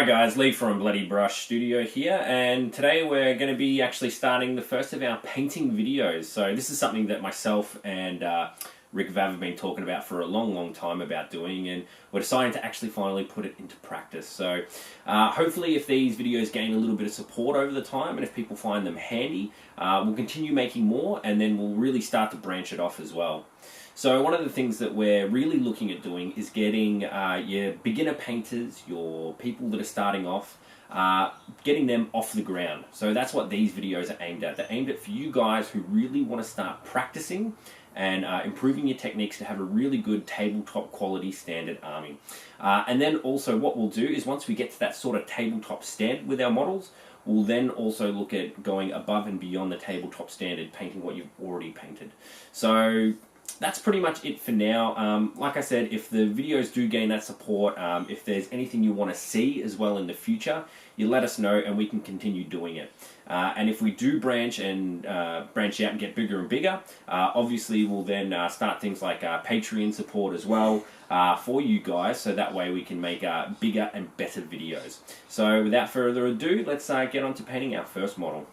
Hi guys, Leigh from Bloodied Brush Studio here, and today we're going to be actually starting the first of our painting videos. So this is something that myself and Rick Vav have been talking about for a long time about doing, and we're deciding to actually finally put it into practice. So hopefully if these videos gain a little bit of support over the time and if people find them handy, we'll continue making more, and then we'll really start to branch it off as well. So one of the things that we're really looking at doing is getting your beginner painters, your people that are starting off, getting them off the ground. So that's what these videos are aimed at. They're aimed at for you guys who really want to start practicing and improving your techniques to have a really good tabletop quality standard army. And then also what we'll do is once we get to that sort of tabletop standard with our models, we'll then also look at going above and beyond the tabletop standard, painting what you've already painted. So that's pretty much it for now. Like I said, if the videos do gain that support, if there's anything you want to see as well in the future, you let us know and we can continue doing it. And if we do branch out and get bigger and bigger, obviously we'll then start things like Patreon support as well for you guys, so that way we can make bigger and better videos. So without further ado, let's get on to painting our first model.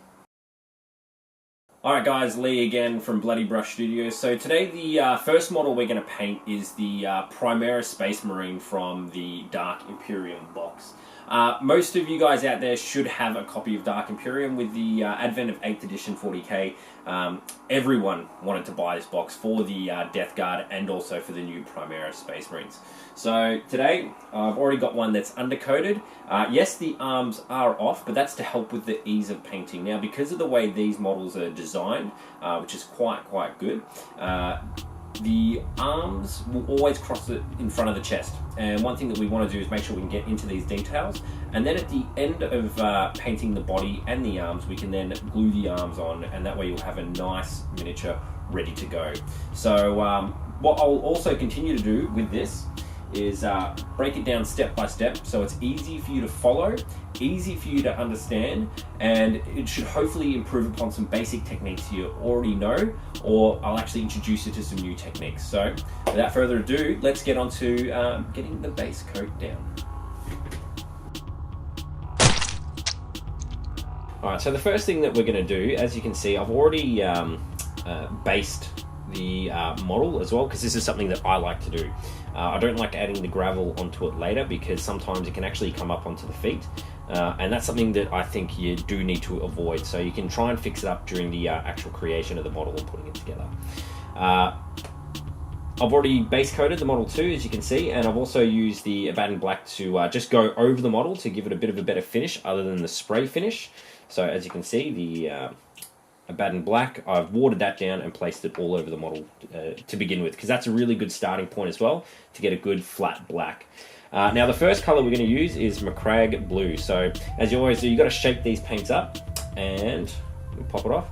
Alright guys, Leigh again from Bloodied Brush Studios. So today the first model we're going to paint is the Primaris Space Marine from the Dark Imperium box. Most of you guys out there should have a copy of Dark Imperium. With the advent of 8th edition 40k, everyone wanted to buy this box for the Death Guard and also for the new Primaris Space Marines. So today I've already got one that's undercoated. Yes, the arms are off, but that's to help with the ease of painting. Now, because of the way these models are designed, which is quite good, the arms will always cross it in front of the chest, and one thing that we want to do is make sure we can get into these details, and then at the end of painting the body and the arms, we can then glue the arms on, and that way you'll have a nice miniature ready to go. So what I'll also continue to do with this is break it down step by step, so it's easy for you to follow, easy for you to understand, and it should hopefully improve upon some basic techniques you already know, or I'll actually introduce you to some new techniques. So without further ado, let's get on to getting the base coat down. Alright, so the first thing that we're going to do, as you can see, I've already based the model as well, because this is something that I like to do. I don't like adding the gravel onto it later because sometimes it can actually come up onto the feet, and that's something that I think you do need to avoid. So you can try and fix it up during the actual creation of the model and putting it together. I've already base coated the model too, as you can see, and I've also used the Abaddon Black to just go over the model to give it a bit of a better finish other than the spray finish. So as you can see, the Abaddon Black, I've watered that down and placed it all over the model to begin with, because that's a really good starting point as well to get a good flat black. Now the first colour we're going to use is Macragge Blue. So as you always do, you've got to shake these paints up and pop it off.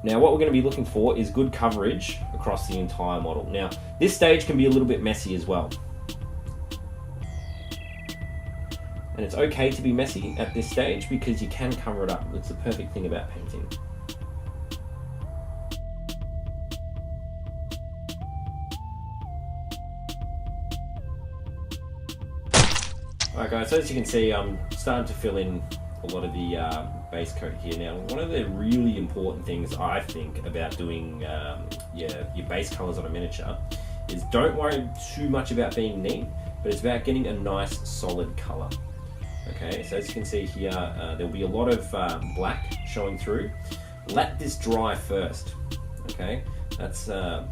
Now what we're going to be looking for is good coverage across the entire model. Now this stage can be a little bit messy as well, and it's okay to be messy at this stage because you can cover it up. It's the perfect thing about painting. Alright guys, so as you can see, I'm starting to fill in a lot of the base coat here. Now, one of the really important things I think about doing your base colours on a miniature is don't worry too much about being neat, but it's about getting a nice solid colour. Okay, so as you can see here, there'll be a lot of black showing through. Let this dry first, okay? That's a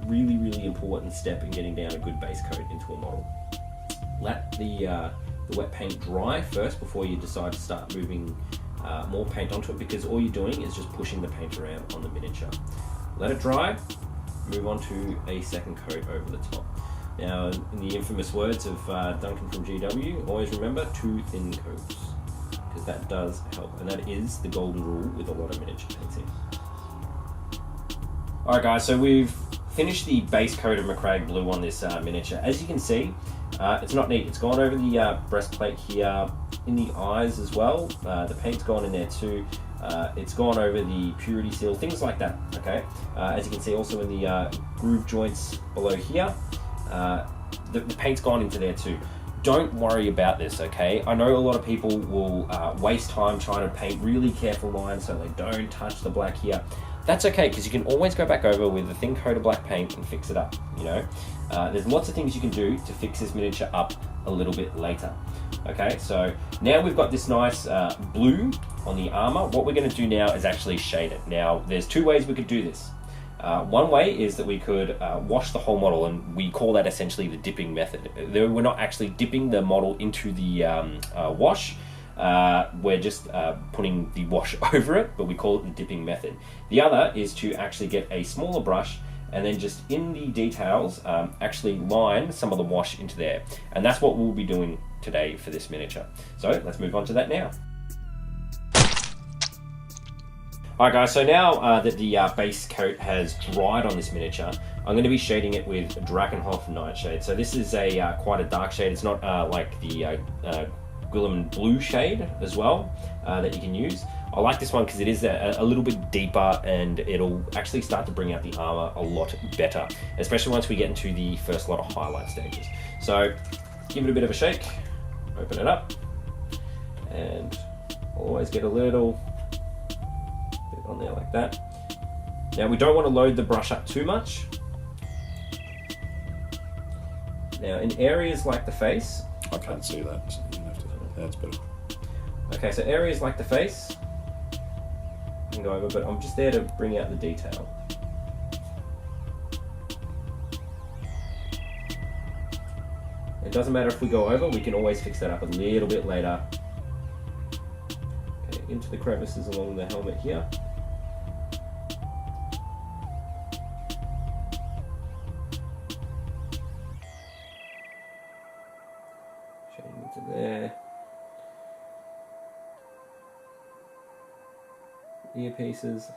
really important step in getting down a good base coat into a model. Let the wet paint dry first before you decide to start moving more paint onto it, because all you're doing is just pushing the paint around on the miniature. Let it dry, move on to a second coat over the top. Now, in the infamous words of Duncan from GW, always remember 2 thin coats, because that does help, and that is the golden rule with a lot of miniature painting. Alright guys, so we've finished the base coat of Macragge Blue on this miniature. As you can see, it's not neat. It's gone over the breastplate here, in the eyes as well. The paint's gone in there too. It's gone over the purity seal, things like that, okay? As you can see also in the groove joints below here, the paint's gone into there too. don't worry about this, okay? I know a lot of people will waste time trying to paint really careful lines so they don't touch the black here. That's okay, because you can always go back over with a thin coat of black paint and fix it up, you know? There's lots of things you can do to fix this miniature up a little bit later. Okay, so now we've got this nice blue on the armor. What we're going to do now is actually shade it. Now, there's two ways we could do this. One way is that we could wash the whole model, and we call that essentially the dipping method. We're not actually dipping the model into the wash. We're just putting the wash over it, but we call it the dipping method. The other is to actually get a smaller brush and then just in the details actually line some of the wash into there. And that's what we'll be doing today for this miniature. So let's move on to that now. Alright guys, so now that the base coat has dried on this miniature, I'm going to be shading it with Drakenhof Nightshade. So this is a quite a dark shade. It's not like the Gwilym Blue shade as well that you can use. I like this one because it is a little bit deeper and it'll actually start to bring out the armor a lot better, especially once we get into the first lot of highlight stages. So give it a bit of a shake, open it up, and always get a little bit on there like that. Now we don't want to load the brush up too much. Now in areas like the face, I can't see that, so you have to, that's better. Okay, so areas like the face, I can go over, but I'm just there to bring out the detail. It doesn't matter if we go over, we can always fix that up a little bit later. Okay, into the crevices along the helmet here. Shading into there. Earpieces.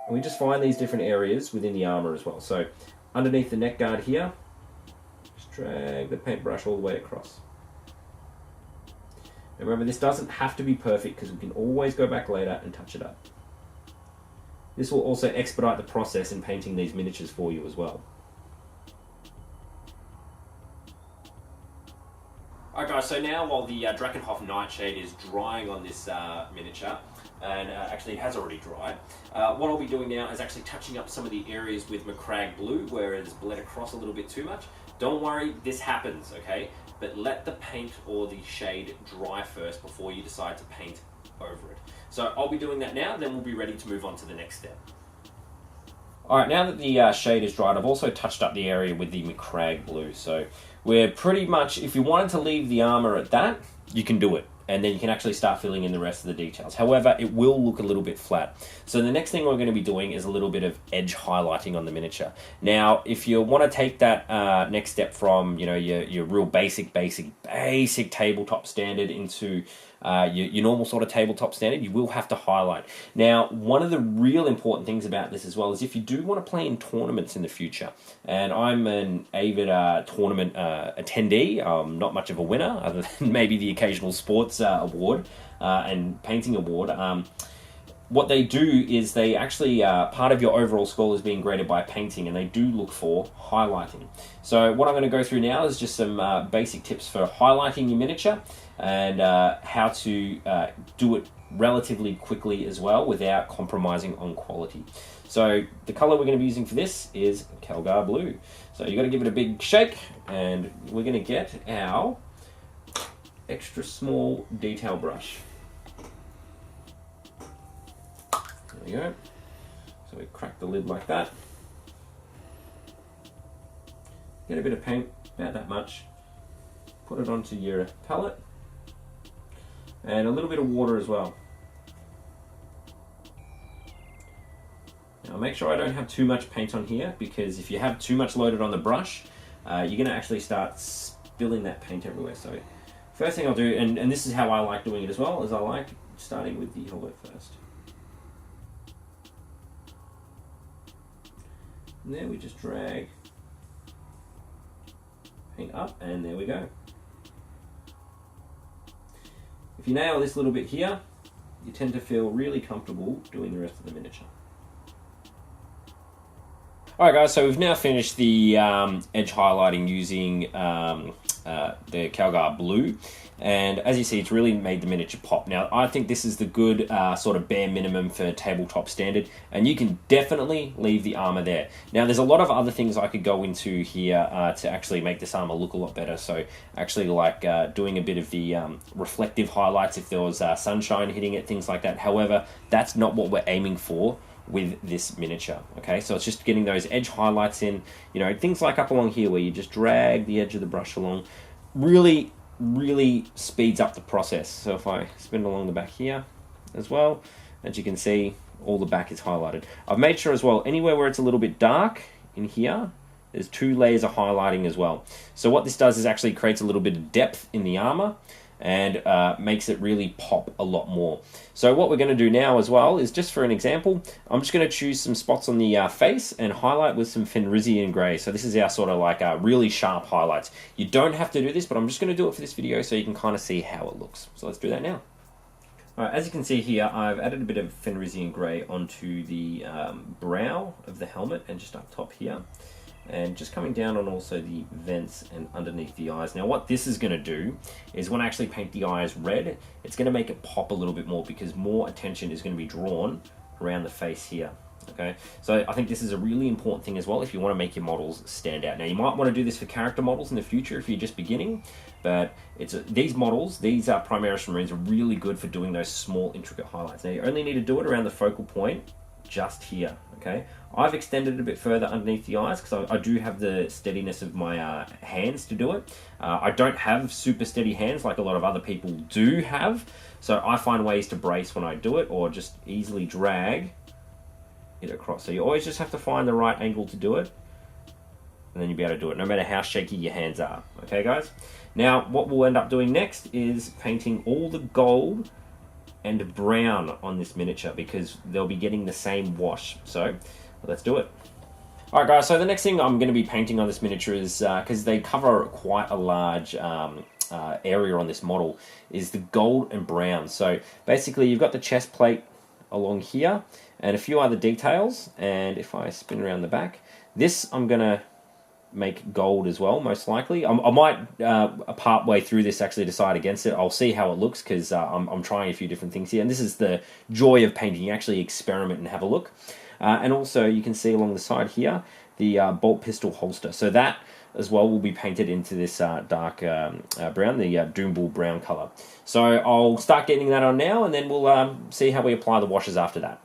And we just find these different areas within the armor as well. So underneath the neck guard here, just drag the paintbrush all the way across. And remember, this doesn't have to be perfect because we can always go back later and touch it up. This will also expedite the process in painting these miniatures for you as well. Alright guys, so now while the Drakenhof Nightshade is drying on this miniature, and actually it has already dried, what I'll be doing now is actually touching up some of the areas with Macragge Blue where it has bled across a little bit too much. Don't worry, this happens, okay? But let the paint or the shade dry first before you decide to paint over it. So I'll be doing that now, then we'll be ready to move on to the next step. Alright, now that the shade is dried, I've also touched up the area with the Macragge Blue. So we're pretty much, if you wanted to leave the armor at that, you can do it. And then you can actually start filling in the rest of the details. However, it will look a little bit flat. So the next thing we're going to be doing is a little bit of edge highlighting on the miniature. Now, if you want to take that next step from, you know, your real basic tabletop standard into your normal sort of tabletop standard, you will have to highlight. Now, one of the real important things about this as well is if you do want to play in tournaments in the future, and I'm an avid tournament attendee, not much of a winner, other than maybe the occasional sports award and painting award. What they do is they actually, part of your overall score is being graded by painting, and they do look for highlighting. So what I'm going to go through now is just some basic tips for highlighting your miniature, and how to do it relatively quickly as well without compromising on quality. So the color we're going to be using for this is Calgar Blue. So you've got to give it a big shake, and we're going to get our extra small detail brush. There we go. So we crack the lid like that. Get a bit of paint, about that much. Put it onto your palette. And a little bit of water as well. Now make sure I don't have too much paint on here, because if you have too much loaded on the brush, you're going to actually start spilling that paint everywhere. So first thing I'll do, and this is how I like doing it as well, is I like starting with the helmet first. And there we just drag paint up, and there we go. If you nail this little bit here, you tend to feel really comfortable doing the rest of the miniature. Alright guys, so we've now finished the edge highlighting using the Calgar Blue, and as you see it's really made the miniature pop. Now I think this is the good sort of bare minimum for tabletop standard, and you can definitely leave the armor there. Now there's a lot of other things I could go into here to actually make this armor look a lot better, so actually like doing a bit of the reflective highlights if there was sunshine hitting it, things like that. However, that's not what we're aiming for with this miniature. Okay, so it's just getting those edge highlights in, you know, things like up along here where you just drag the edge of the brush along, really speeds up the process. So if I spin along the back here as well, as you can see, all the back is highlighted. I've made sure as well, anywhere where it's a little bit dark in here, there's 2 layers of highlighting as well. So what this does is actually creates a little bit of depth in the armor, and makes it really pop a lot more. So what we're going to do now as well is, just for an example, I'm just going to choose some spots on the face and highlight with some Fenrisian grey. So this is our sort of like really sharp highlights. You don't have to do this, but I'm just going to do it for this video so you can kind of see how it looks. So let's do that now. Alright, as you can see here, I've added a bit of Fenrisian grey onto the brow of the helmet and just up top here. And just coming down on also the vents and underneath the eyes. Now what this is going to do is, when I actually paint the eyes red, it's going to make it pop a little bit more because more attention is going to be drawn around the face here. Okay, so I think this is a really important thing as well if you want to make your models stand out. Now you might want to do this for character models in the future if you're just beginning, but these models, these Primaris Marines, are really good for doing those small intricate highlights. Now you only need to do it around the focal point just here. Okay, I've extended it a bit further underneath the eyes because I do have the steadiness of my hands to do it. I don't have super steady hands like a lot of other people do have, so I find ways to brace when I do it, or just easily drag it across. So you always just have to find the right angle to do it, and then you'll be able to do it no matter how shaky your hands are. Okay guys, now what we'll end up doing next is painting all the gold and brown on this miniature because they'll be getting the same wash. So let's do it. Alright guys, so the next thing I'm going to be painting on this miniature is, because they cover quite a large area on this model, is the gold and brown. So basically you've got the chest plate along here and a few other details, and if I spin around the back, this I'm going to make gold as well, most likely. I might part way through this actually decide against it. I'll see how it looks because I'm trying a few different things here, and this is the joy of painting. You actually experiment and have a look. And also you can see along the side here the bolt pistol holster, so that as well will be painted into this dark brown, the Doombull brown color. So I'll start getting that on now, and then we'll see how we apply the washes after that.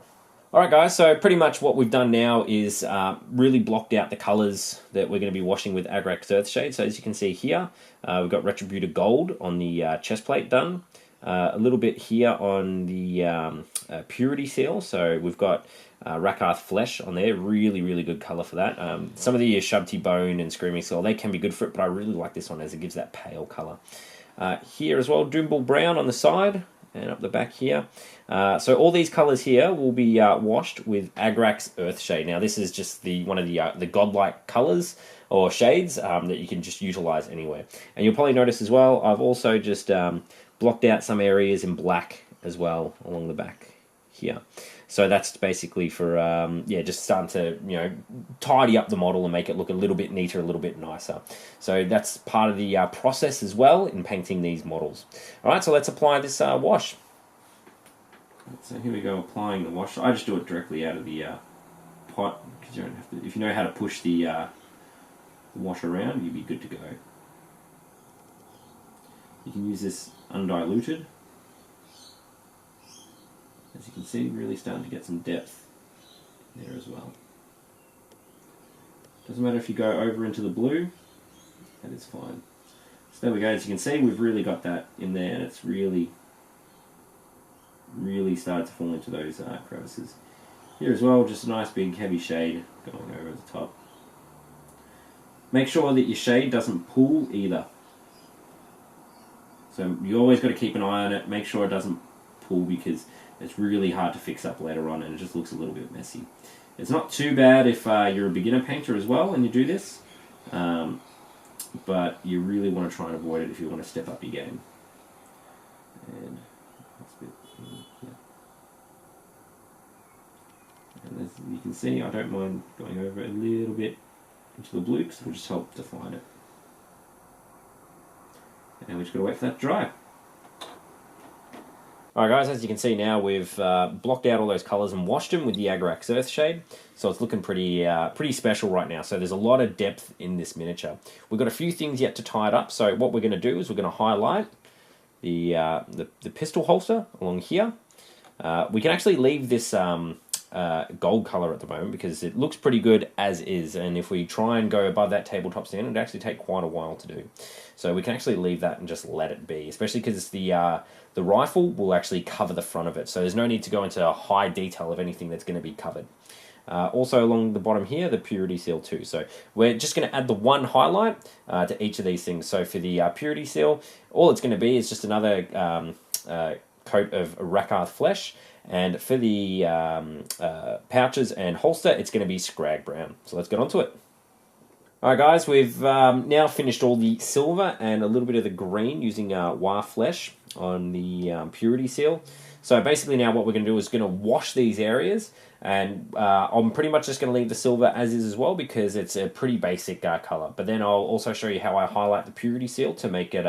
Alright guys, so pretty much what we've done now is really blocked out the colours that we're going to be washing with Agrax Earthshade. So as you can see here, we've got Retributor Gold on the chest plate done. A little bit here on the Purity Seal, so we've got Rakarth Flesh on there, really good colour for that. Some of the Shabti Bone and Screaming Skull, they can be good for it, but I really like this one as it gives that pale colour. Here as well, Doombull Brown on the side, and up the back here. So all these colours here will be washed with Agrax Earthshade. Now this is just one of the godlike colours or shades that you can just utilise anywhere. And you'll probably notice as well, I've also just blocked out some areas in black as well along the back here. So that's basically for yeah, just starting to tidy up the model and make it look a little bit neater, a little bit nicer. So that's part of the process as well in painting these models. All right, so let's apply this wash. So here we go, applying the wash. I just do it directly out of the pot because you don't have to. If you know how to push the wash around, you'll be good to go. You can use this undiluted. As you can see, really starting to get some depth there as well. Doesn't matter if you go over into the blue, that is fine. So there we go, as you can see, we've really got that in there, and it's really started to fall into those crevices. Here as well, just a nice big heavy shade going over the top. Make sure that your shade doesn't pull either. So you always got to keep an eye on it, make sure it doesn't pull because it's really hard to fix up later on and it just looks a little bit messy. It's not too bad if you're a beginner painter as well and you do this, but you really want to try and avoid it if you want to step up your game. And that's a bit, yeah. And You can see I don't mind going over a little bit into the blue because it will just help define it. And we've just got to wait for that to dry. Alright guys, as you can see now, we've blocked out all those colours and washed them with the Agrax Earthshade. So it's looking pretty special right now. So there's a lot of depth in this miniature. We've got a few things yet to tie it up. So what we're going to do is we're going to highlight the pistol holster along here. We can actually leave this gold colour at the moment because it looks pretty good as is, and if we try and go above that tabletop standard, it actually take quite a while to do. So we can actually leave that and just let it be, especially because the rifle will actually cover the front of it, so there's no need to go into high detail of anything that's going to be covered. Also along the bottom here, the purity seal too. So we're just going to add the one highlight to each of these things. So for the purity seal, all it's going to be is just another coat of Rakarth flesh. And for the pouches and holster, it's going to be Scrag Brown. So let's get on to it. Alright guys, we've now finished all the silver and a little bit of the green using War Flesh on the purity seal. So basically now what we're going to do is going to wash these areas, and I'm pretty much just going to leave the silver as is as well because it's a pretty basic colour. But then I'll also show you how I highlight the purity seal to make it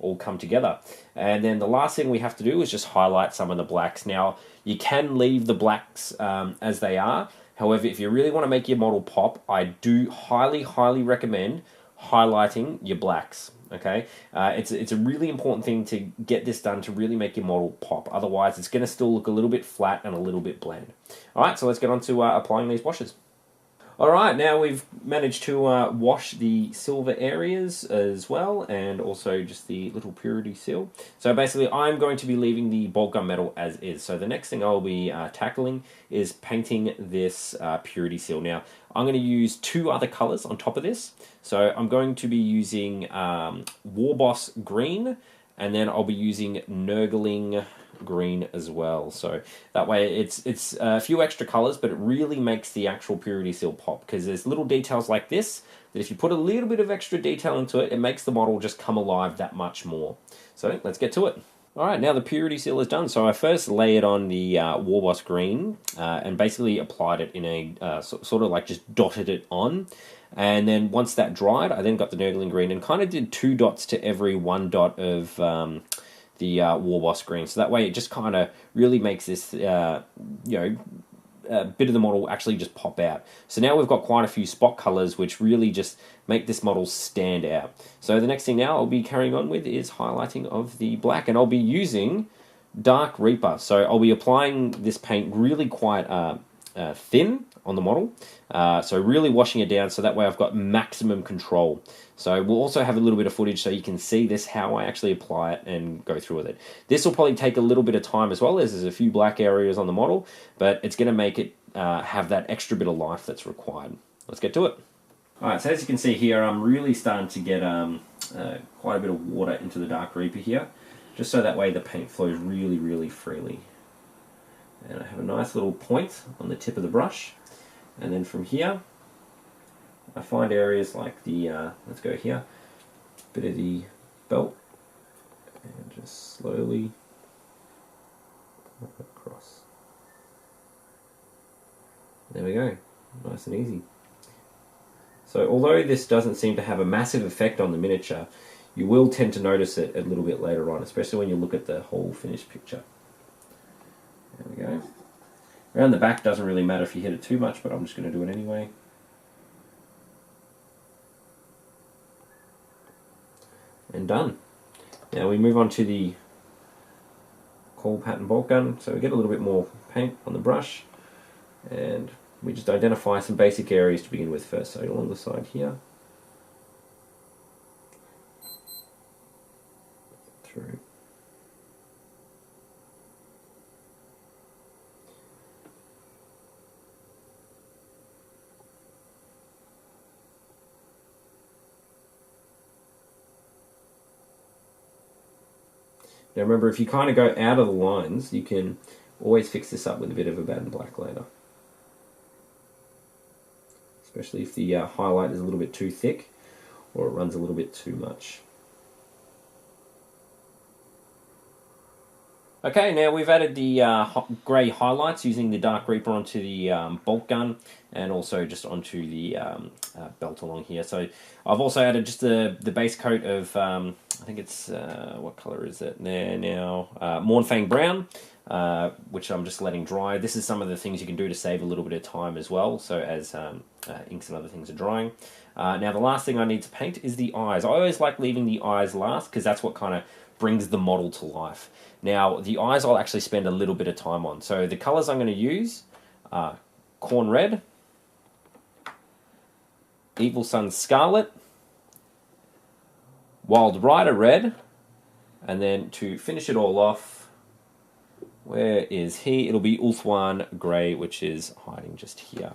all come together. And then the last thing we have to do is just highlight some of the blacks. Now, you can leave the blacks as they are. However, if you really want to make your model pop, I do highly recommend highlighting your blacks. Okay, it's a really important thing to get this done to really make your model pop. Otherwise, it's going to still look a little bit flat and a little bit bland. All right, so let's get on to applying these washes. All right, now we've managed to wash the silver areas as well, and also just the little purity seal. So basically, I'm going to be leaving the bolt gun metal as is. So the next thing I'll be tackling is painting this purity seal. Now, I'm going to use two other colors on top of this. So I'm going to be using Warboss Green, and then I'll be using Nurgling Green as well. So that way it's a few extra colors, but it really makes the actual purity seal pop, because there's little details like this that if you put a little bit of extra detail into it, it makes the model just come alive that much more. So let's get to it. Alright, now the purity seal is done. So I first layered on the Warboss Green and basically applied it in a sort of like just dotted it on. And then once that dried, I then got the Nurgling Green and kind of did 2 dots to every 1 dot of the Warboss Green. So that way it just kind of really makes this, bit of the model actually just pop out. So now we've got quite a few spot colors which really just make this model stand out. So the next thing now I'll be carrying on with is highlighting of the black, and I'll be using Dark Reaper. So I'll be applying this paint really quite thin on the model, so really washing it down so that way I've got maximum control. So we'll also have a little bit of footage so you can see this, how I actually apply it and go through with it. This will probably take a little bit of time as well, as there's a few black areas on the model, but it's going to make it have that extra bit of life that's required. Let's get to it. Alright, so as you can see here, I'm really starting to get quite a bit of water into the Dark Reaper here, just so that way the paint flows really freely. And I have a nice little point on the tip of the brush. And then from here, I find areas like the, let's go here, bit of the belt, and just slowly across. There we go, nice and easy. So although this doesn't seem to have a massive effect on the miniature, you will tend to notice it a little bit later on, especially when you look at the whole finished picture. There we go. Around the back doesn't really matter if you hit it too much, but I'm just going to do it anyway. And done. Now we move on to the coil pattern bolt gun. So we get a little bit more paint on the brush, and we just identify some basic areas to begin with first. So along the side here, through. Now remember, if you kind of go out of the lines, you can always fix this up with a bit of a bad and black later. Especially if the highlight is a little bit too thick or it runs a little bit too much. Okay, now we've added the grey highlights using the Dark Reaper onto the bolt gun and also just onto the belt along here. So I've also added just the base coat of, I think it's, what colour is it there now? Mornfang Brown, which I'm just letting dry. This is some of the things you can do to save a little bit of time as well, so as inks and other things are drying. Now the last thing I need to paint is the eyes. I always like leaving the eyes last because that's what kind of brings the model to life. Now, the eyes I'll actually spend a little bit of time on. So the colours I'm going to use are Corn Red, Evil Sun Scarlet, Wild Rider Red, and then to finish it all off, where is he? It'll be Ulthuan Grey, which is hiding just here.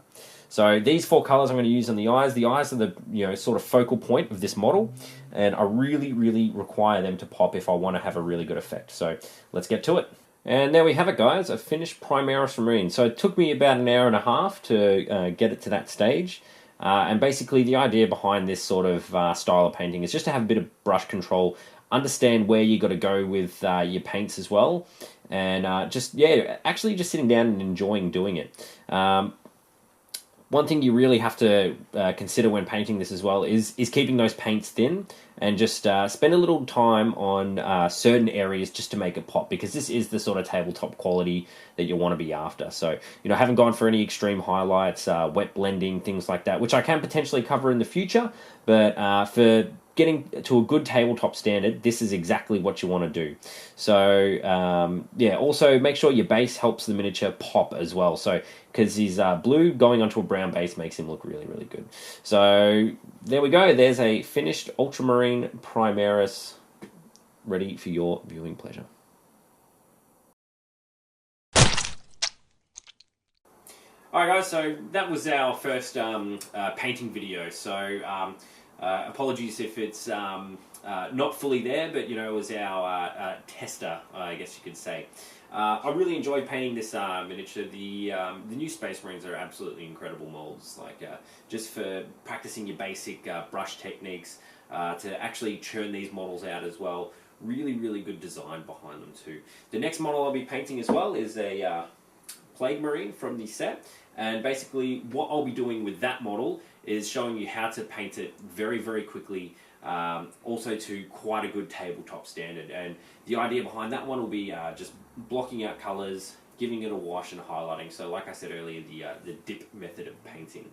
So these 4 colours I'm going to use on the eyes. The eyes are the sort of focal point of this model, and I really, really require them to pop if I want to have a really good effect. So let's get to it. And there we have it, guys, a finished Primaris Marine. So it took me about an hour and a half to get it to that stage. And basically the idea behind this sort of style of painting is just to have a bit of brush control, understand where you got to go with your paints as well, and actually just sitting down and enjoying doing it. One thing you really have to consider when painting this as well is keeping those paints thin and just spend a little time on certain areas just to make it pop, because this is the sort of tabletop quality that you want to be after. So, I haven't gone for any extreme highlights, wet blending, things like that, which I can potentially cover in the future, but for getting to a good tabletop standard, this is exactly what you want to do. So, also make sure your base helps the miniature pop as well. So, because he's blue, going onto a brown base makes him look really, really good. So, there we go. There's a finished Ultramarine Primaris ready for your viewing pleasure. Alright guys, so that was our first painting video. So, apologies if it's not fully there, but it was our tester, I guess you could say. I really enjoyed painting this miniature. The new Space Marines are absolutely incredible molds. Like just for practicing your basic brush techniques, to actually churn these models out as well. Really, really good design behind them too. The next model I'll be painting as well is a Plague Marine from the set, and basically what I'll be doing with that model is showing you how to paint it very, very quickly, also to quite a good tabletop standard. And the idea behind that one will be just blocking out colours, giving it a wash and highlighting. So like I said earlier, the dip method of painting.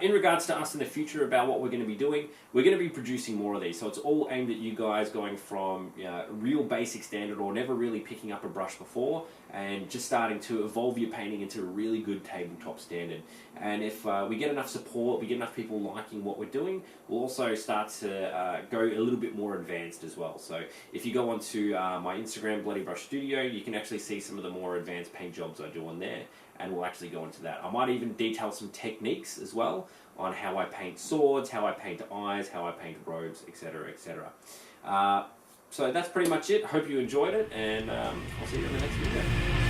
In regards to us in the future about what we're going to be doing, we're going to be producing more of these. So it's all aimed at you guys going from real basic standard or never really picking up a brush before and just starting to evolve your painting into a really good tabletop standard. And if we get enough support, we get enough people liking what we're doing, we'll also start to go a little bit more advanced as well. So if you go onto my Instagram, Bloody Brush Studio, you can actually see some of the more advanced paint jobs I do on there. And we'll actually go into that. I might even detail some techniques as well on how I paint swords, how I paint eyes, how I paint robes, etc., etc. So that's pretty much it. Hope you enjoyed it, and I'll see you in the next video.